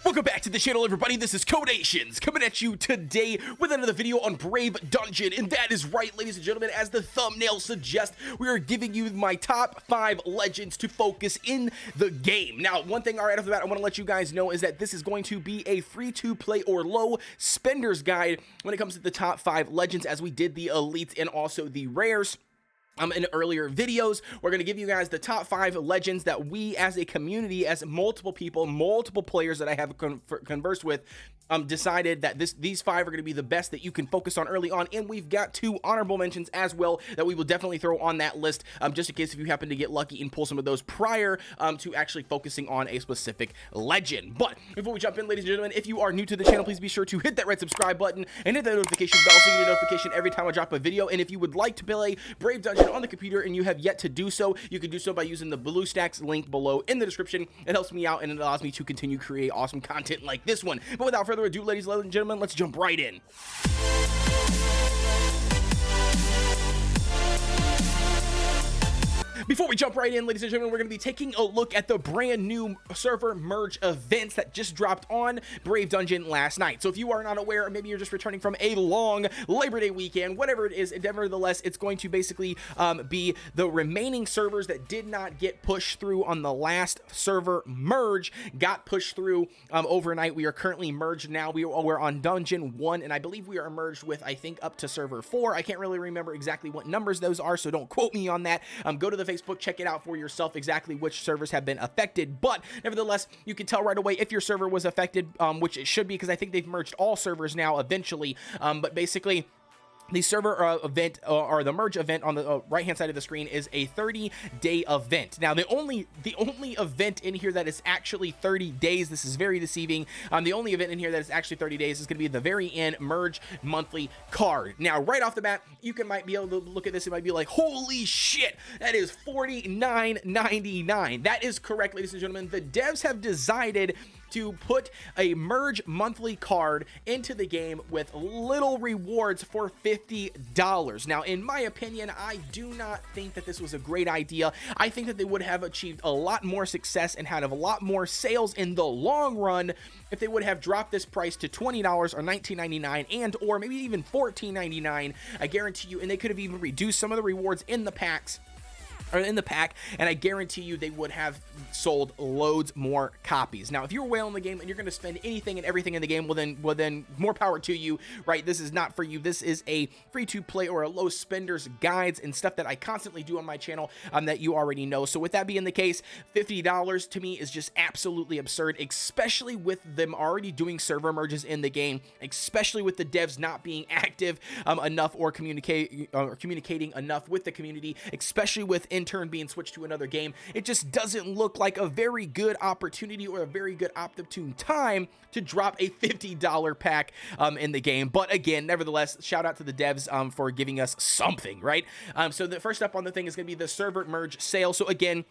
Welcome back to the channel, everybody. This is Kodeations coming at you today with another video on Brave Dungeon. And that is right, ladies and gentlemen, as the thumbnail suggests, we are giving you my top 5 legends to focus in the game. Now, one thing right off the bat I want to let you guys know is that this is going to be a free-to-play or low spenders guide when it comes to the top 5 legends, as we did the elites and also the rares. In earlier videos, we're going to give you guys the top 5 legends that we as a community, as multiple people, multiple players that I have conversed with, decided that these 5 are going to be the best that you can focus on early on. And we've got 2 honorable mentions as well that we will definitely throw on that list, just in case if you happen to get lucky and pull some of those prior to actually focusing on a specific legend. But before we jump in, ladies and gentlemen, if you are new to the channel, please be sure to hit that red subscribe button and hit that notification bell so you get a notification every time I drop a video. And if you would like to play Brave Dungeon on the computer and you have yet to do so, you can do so by using the BlueStacks link below in the description. It helps me out and it allows me to continue to create awesome content like this one. But without further ado, ladies and gentlemen, let's jump right in. Before we jump right in, ladies and gentlemen, we're going to be taking a look at the brand new server merge events that just dropped on Brave Dungeon last night. So if you are not aware, or maybe you're just returning from a long Labor Day weekend, whatever it is, nevertheless, it's going to basically be the remaining servers that did not get pushed through on the last server merge, got pushed through overnight. We are currently merged now. We're on Dungeon 1, and I believe we are merged with, I think, up to server 4. I can't really remember exactly what numbers those are, so don't quote me on that. Go to the Facebook, check it out for yourself exactly which servers have been affected. But nevertheless, you can tell right away if your server was affected, which it should be, because I think they've merged all servers now eventually. But basically, the server event, or the merge event on the right-hand side of the screen, is a 30-day event. Now, the only event in here that is actually 30 days, this is very deceiving. The only event in here that is actually 30 days is going to be the very end merge monthly card. Now, right off the bat, might be able to look at this and might be like, holy shit, that is $49.99. That is correct, ladies and gentlemen. The devs have decided to put a merge monthly card into the game with little rewards for $50. Now, in my opinion, I do not think that this was a great idea. I think that they would have achieved a lot more success and had a lot more sales in the long run if they would have dropped this price to $20 or $19.99 and or maybe even $14.99. I guarantee you, and they could have even reduced some of the rewards in the packs, or in the pack, and I guarantee you they would have sold loads more copies. Now, if you're whaling the game and you're going to spend anything and everything in the game, well then more power to you, right? This is not for you. This is a free-to-play or a low spenders guides and stuff that I constantly do on my channel that you already know. So with that being the case, $50 to me is just absolutely absurd, especially with them already doing server merges in the game, especially with the devs not being active enough or communicating enough with the community, especially with turn being switched to another game. It just doesn't look like a very good opportunity or a very good opportune time to drop a $50 pack in the game. But again, nevertheless, shout out to the devs for giving us something, right? So the first up on the thing is going to be the server merge sale. So again,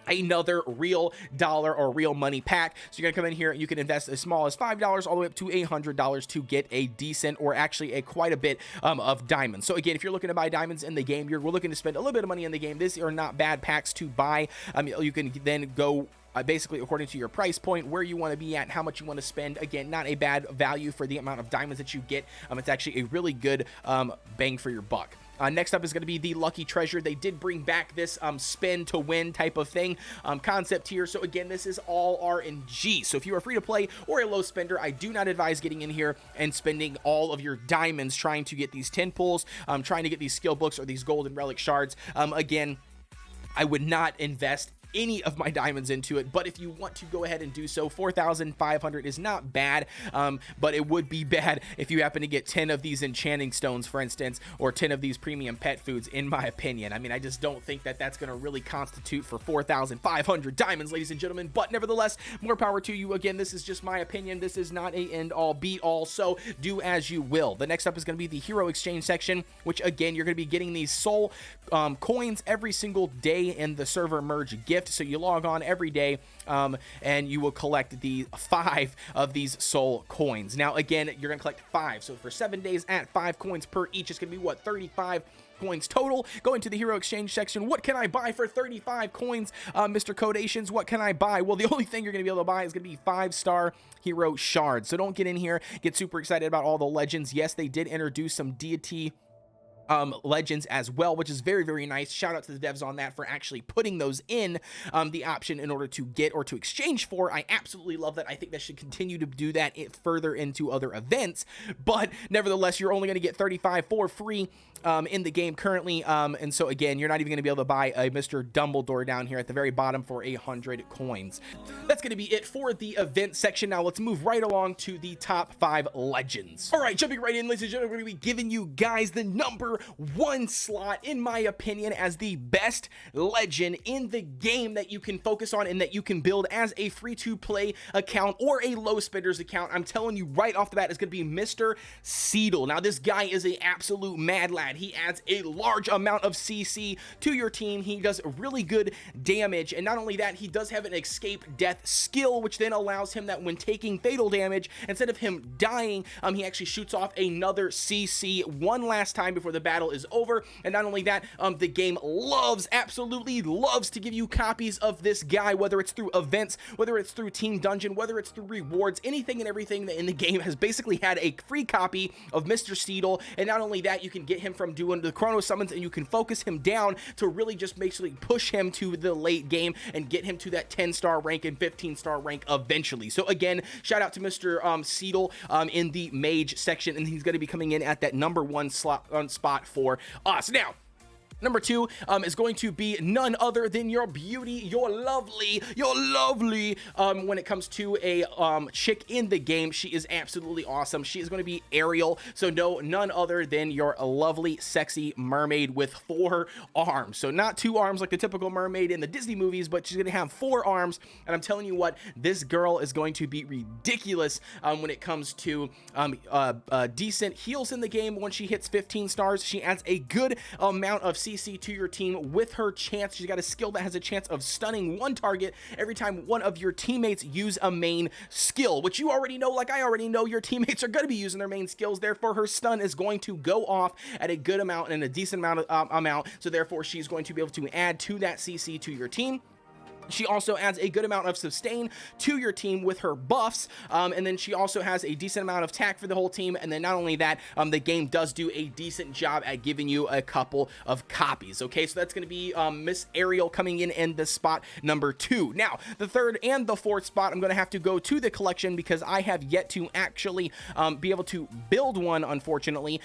another real dollar or real money pack. So you're gonna come in here and you can invest as small as $5 all the way up to $100 to get a decent, or actually quite a bit of diamonds. So again, if you're looking to buy diamonds in the game, we're looking to spend a little bit of money in the game. These are not bad packs to buy. You can then go basically according to your price point, where you want to be at, how much you want to spend. Again, not a bad value for the amount of diamonds that you get. It's actually a really good bang for your buck. Next up is going to be the Lucky Treasure. They did bring back this spin to win type of thing concept here. So again, this is all RNG. So if you are free to play or a low spender, I do not advise getting in here and spending all of your diamonds trying to get these 10 pulls, trying to get these skill books or these golden relic shards. Again, I would not invest any of my diamonds into it, but if you want to go ahead and do so, 4,500 is not bad, but it would be bad if you happen to get 10 of these enchanting stones, for instance, or 10 of these premium pet foods, in my opinion. I mean, I just don't think that that's going to really constitute for 4,500 diamonds, ladies and gentlemen, but nevertheless, more power to you. Again, this is just my opinion. This is not a end-all, be-all, so do as you will. The next up is going to be the hero exchange section, which again, you're going to be getting these soul coins every single day in the server merge gift. So you log on every day and you will collect the 5 of these soul coins. Now again, you're gonna collect 5, so for 7 days at 5 coins per each, it's gonna be what, 35 coins total. Go into the hero exchange section. What can I buy for 35 coins, Mr. Kodeations? What can I buy? Well, the only thing you're going to be able to buy is going to be 5-star hero shards. So don't get in here, get super excited about all the legends. Yes, they did introduce some deity legends as well, which is very, very nice. Shout out to the devs on that for actually putting those in the option in order to get or to exchange for. I absolutely love that. I think they should continue to do that further into other events, but nevertheless, you're only going to get 35 for free in the game currently, and so again, you're not even going to be able to buy a Mr. Dumbledore down here at the very bottom for 100 coins. That's going to be it for the event section. Now let's move right along to the top 5 legends. All right, jumping right in, ladies and gentlemen, we're going to be giving you guys the number 1 slot, in my opinion, as the best legend in the game that you can focus on and that you can build as a free-to-play account or a low spinners account. I'm telling you right off the bat, it's going to be Mr. Sedal. Now, this guy is an absolute mad lad. He adds a large amount of CC to your team. He does really good damage, and not only that, he does have an escape death skill, which then allows him that when taking fatal damage, instead of him dying, he actually shoots off another CC one last time before the battle is over. And not only that, the game absolutely loves to give you copies of this guy, whether it's through events, whether it's through team dungeon, whether it's through rewards, anything and everything that in the game has basically had a free copy of Mr. Sedal. And not only that, you can get him from doing the chrono summons, and you can focus him down to really just basically push him to the late game and get him to that 10-star rank and 15-star rank eventually. So again, shout out to Mr. Sedal in the mage section, and he's going to be coming in at that number 1 slot spot for us. Now, number 2 is going to be none other than your beauty, your lovely, when it comes to a chick in the game. She is absolutely awesome. She is going to be Ariel. So none other than your lovely, sexy mermaid with 4 arms. So not 2 arms like the typical mermaid in the Disney movies, but she's going to have 4 arms. And I'm telling you what, this girl is going to be ridiculous when it comes to decent heals in the game. When she hits 15 stars, she adds a good amount of CC to your team with her chance. She's got a skill that has a chance of stunning 1 target every time one of your teammates use a main skill, which you already know, like I already know, your teammates are going to be using their main skills. Therefore, her stun is going to go off at a good amount and a decent amount. So therefore, she's going to be able to add to that CC to your team. She also adds a good amount of sustain to your team with her buffs, and then she also has a decent amount of attack for the whole team. And then not only that, the game does do a decent job at giving you a couple of copies. Okay, so that's going to be Miss Ariel coming in the spot number 2. Now, the 3rd and the 4th spot, I'm going to have to go to the collection because I have yet to actually be able to build one, unfortunately,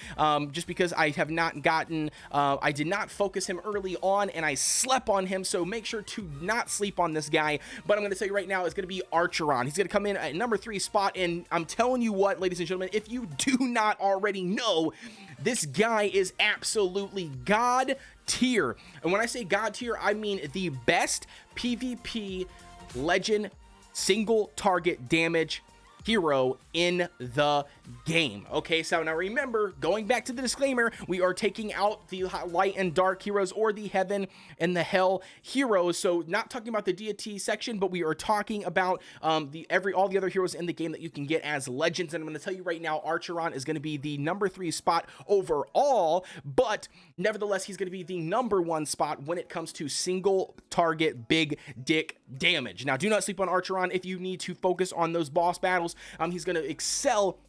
just because I have not gotten, I did not focus him early on, and I slept on him. So make sure to not sleep on this guy. But I'm going to tell you right now, it's going to be Archeron. He's going to come in at number 3 spot, and I'm telling you what, ladies and gentlemen, if you do not already know, this guy is absolutely god tier. And when I say god tier, I mean the best PvP legend single target damage hero in the game. Okay, so now remember, going back to the disclaimer, we are taking out the light and dark heroes or the heaven and the hell heroes. So not talking about the deity section, but we are talking about all the other heroes in the game that you can get as legends. And I'm going to tell you right now, Archeron is going to be the number 3 spot overall, but nevertheless, he's going to be the number 1 spot when it comes to single target big dick damage. Now, do not sleep on Archeron if you need to focus on those boss battles. He's going to excel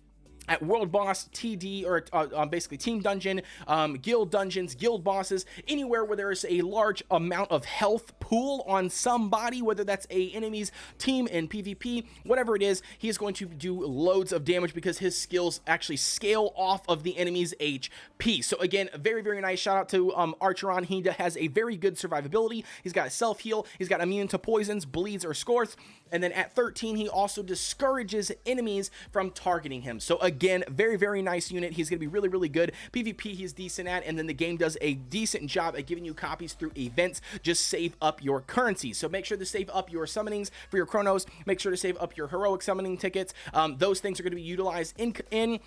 at world boss, TD, or basically team dungeon, guild dungeons, guild bosses, anywhere where there is a large amount of health pool on somebody, whether that's a enemy's team in PvP, whatever it is, he is going to do loads of damage because his skills actually scale off of the enemy's HP. So again, very, very nice shout out to Archeron. He has a very good survivability. He's got a self-heal. He's got immune to poisons, bleeds, or scores. And then at 13, he also discourages enemies from targeting him. So again, very, very nice unit. He's going to be really, really good. PvP, he's decent at, and then the game does a decent job at giving you copies through events. Just save up up your currencies. So make sure to save up your summonings for your chronos. Make sure to save up your heroic summoning tickets. Those things are going to be utilized in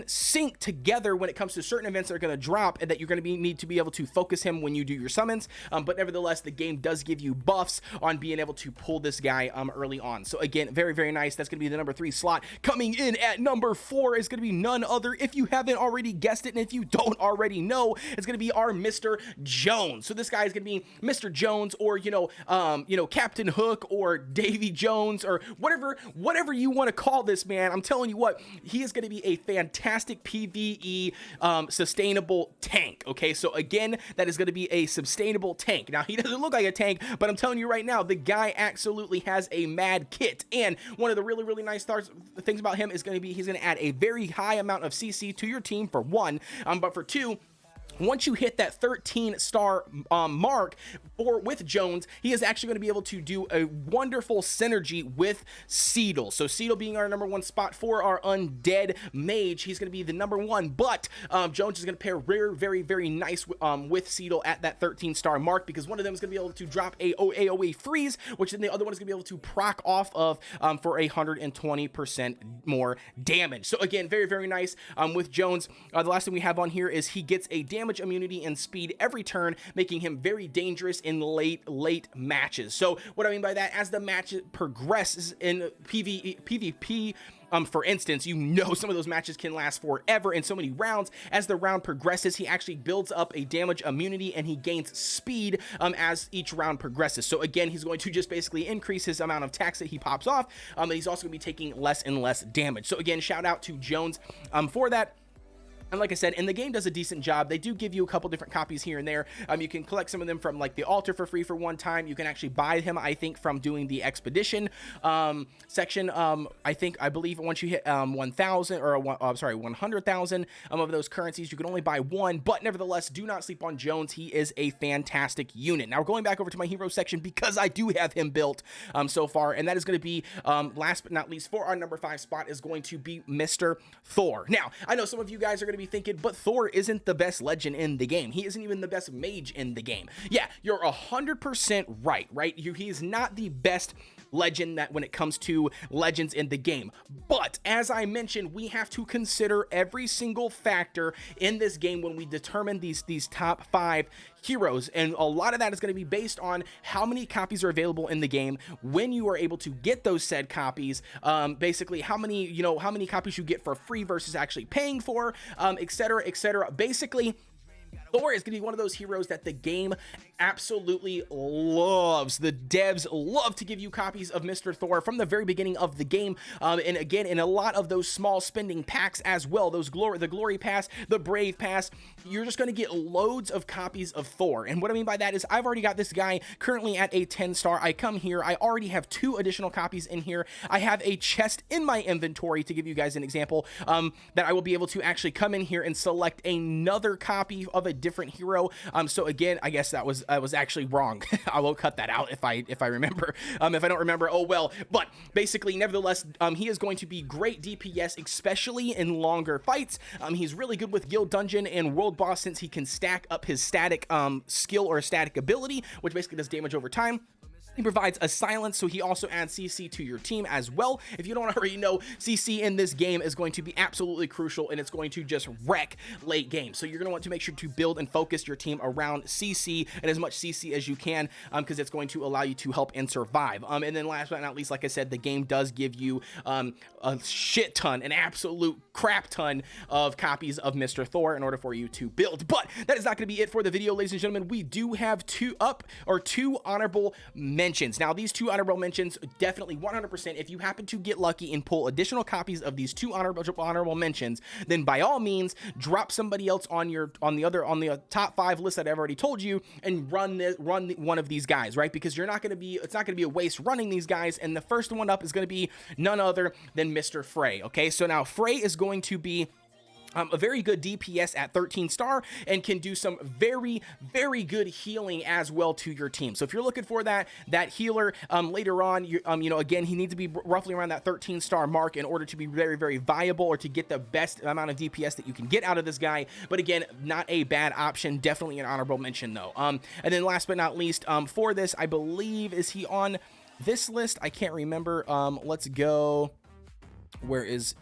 sync together when it comes to certain events that are going to drop, and that you're going to need to be able to focus him when you do your summons. But nevertheless, the game does give you buffs on being able to pull this guy early on. So again, very, very nice. That's going to be the number 3 slot. Coming in at number 4 is going to be none other, if you haven't already guessed it, and if you don't already know, it's going to be our Mr. Jones. So this guy is going to be Mr. Jones, or Captain Hook, or Davy Jones, or whatever you want to call this man. I'm telling you what, he is going to be a fantastic PvE sustainable tank. Okay, so again, that is going to be a sustainable tank. Now, he doesn't look like a tank, but I'm telling you right now, the guy absolutely has a mad kit. And one of the really, really nice things about him is going to be he's going to add a very high amount of CC to your team, for one, but for two, once you hit that 13-star mark with Jones, he is actually going to be able to do a wonderful synergy with Sedal. So Sedal being our number 1 spot for our undead mage, he's going to be the number 1, but Jones is going to pair very, very, very nice with Sedal at that 13-star mark, because one of them is going to be able to drop a AoE freeze, which then the other one is going to be able to proc off of for 120% more damage. So again, very, very nice with Jones. The last thing we have on here is he gets a damage immunity and speed every turn, making him very dangerous in late matches. So what I mean by that, as the match progresses in PvP, for instance, some of those matches can last forever in so many rounds. As the round progresses, he actually builds up a damage immunity, and he gains speed as each round progresses. So again, he's going to just basically increase his amount of attacks that he pops off, and he's also going to be taking less and less damage. So again, shout out to Jones for that. And like I said, and the game does a decent job. They do give you a couple different copies here and there. You can collect some of them from like the altar for free for one time. You can actually buy him, I think, from doing the expedition section. I believe once you hit 1,000 or 100,000 of those currencies, you can only buy one. But nevertheless, do not sleep on Jones. He is a fantastic unit. Now, going back over to my hero section, because I do have him built so far, and that is going to be last but not least for our number 5 spot is going to be Mr. Thor. Now, I know some of you guys are going to be thinking, but Thor isn't the best legend in the game. He isn't even the best mage in the game. Yeah, you're 100% right? He is not the best legend that when it comes to legends in the game. But as I mentioned, we have to consider every single factor in this game when we determine these top 5 heroes, and a lot of that is going to be based on how many copies are available in the game, when you are able to get those said copies, basically how many copies you get for free versus actually paying for, etc., etc. Basically, Thor is going to be one of those heroes that the game absolutely loves. The devs love to give you copies of Mr. Thor from the very beginning of the game, and again, in a lot of those small spending packs as well, the Glory Pass, the Brave Pass, you're just going to get loads of copies of Thor. And what I mean by that is I've already got this guy currently at a 10-star. I come here, I already have 2 additional copies in here. I have a chest in my inventory, to give you guys an example, that I will be able to actually come in here and select another copy of a different hero. So again, I guess I was actually wrong. I will cut that out if I remember. If I don't remember, oh well. But basically, nevertheless, he is going to be great DPS, especially in longer fights. He's really good with Guild Dungeon and World Boss, since he can stack up his static skill or static ability, which basically does damage over time. He provides a silence, so he also adds CC to your team as well. If you don't already know, CC in this game is going to be absolutely crucial, and it's going to just wreck late game. So you're going to want to make sure to build and focus your team around CC and as much CC as you can, because it's going to allow you to help and survive. And then last but not least, like I said, the game does give you a shit ton, an absolute crap ton of copies of Mr. Thor in order for you to build. But that is not going to be it for the video, ladies and gentlemen. We do have two honorable mentions. Now, these 2 honorable mentions, definitely 100%, if you happen to get lucky and pull additional copies of these 2 honorable mentions, then by all means, drop somebody else on the top 5 list that I've already told you, and run one of these guys, right? Because it's not going to be a waste running these guys, and the first one up is going to be none other than Mr. Frey. Okay, so now Frey is going to be a very good DPS at 13 star, and can do some very, very good healing as well to your team. So if you're looking for that healer later on, you know, again, he needs to be roughly around that 13 star mark in order to be very, very viable, or to get the best amount of DPS that you can get out of this guy. But again, not a bad option, definitely an honorable mention though. And then last but not least, for this, I believe, is he on this list? I can't remember. Let's go. Where is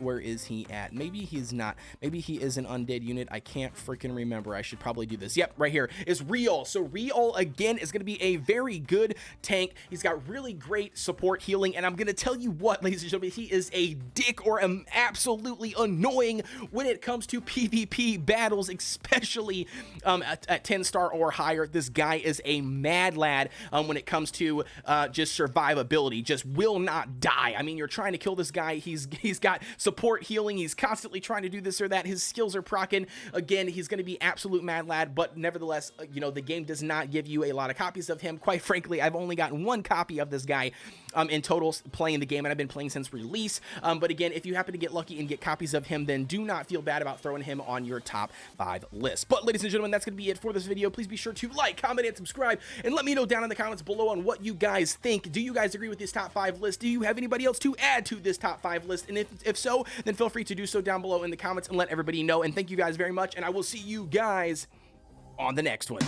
he at? Maybe he's not. Maybe he is an undead unit. I can't freaking remember. I should probably do this. Yep, right here is Ariel. So Ariel, again, is going to be a very good tank. He's got really great support healing, and I'm going to tell you what, ladies and gentlemen, he is a dick, or absolutely annoying when it comes to PvP battles, especially at 10 star or higher. This guy is a mad lad when it comes to just survivability. Just will not die. I mean, you're trying to kill this guy. He's got support healing. He's constantly trying to do this or that. His skills are proccing. Again, he's going to be absolute mad lad, but nevertheless, you know, the game does not give you a lot of copies of him. Quite frankly, I've only gotten one copy of this guy in total playing the game, and I've been playing since release. But again, if you happen to get lucky and get copies of him, then do not feel bad about throwing him on your top 5 list. But ladies and gentlemen, that's going to be it for this video. Please be sure to like, comment, and subscribe, and let me know down in the comments below on what you guys think. Do you guys agree with this top 5 list? Do you have anybody else to add to this top 5 list? And if so, then feel free to do so down below in the comments and let everybody know. And thank you guys very much, and I will see you guys on the next one.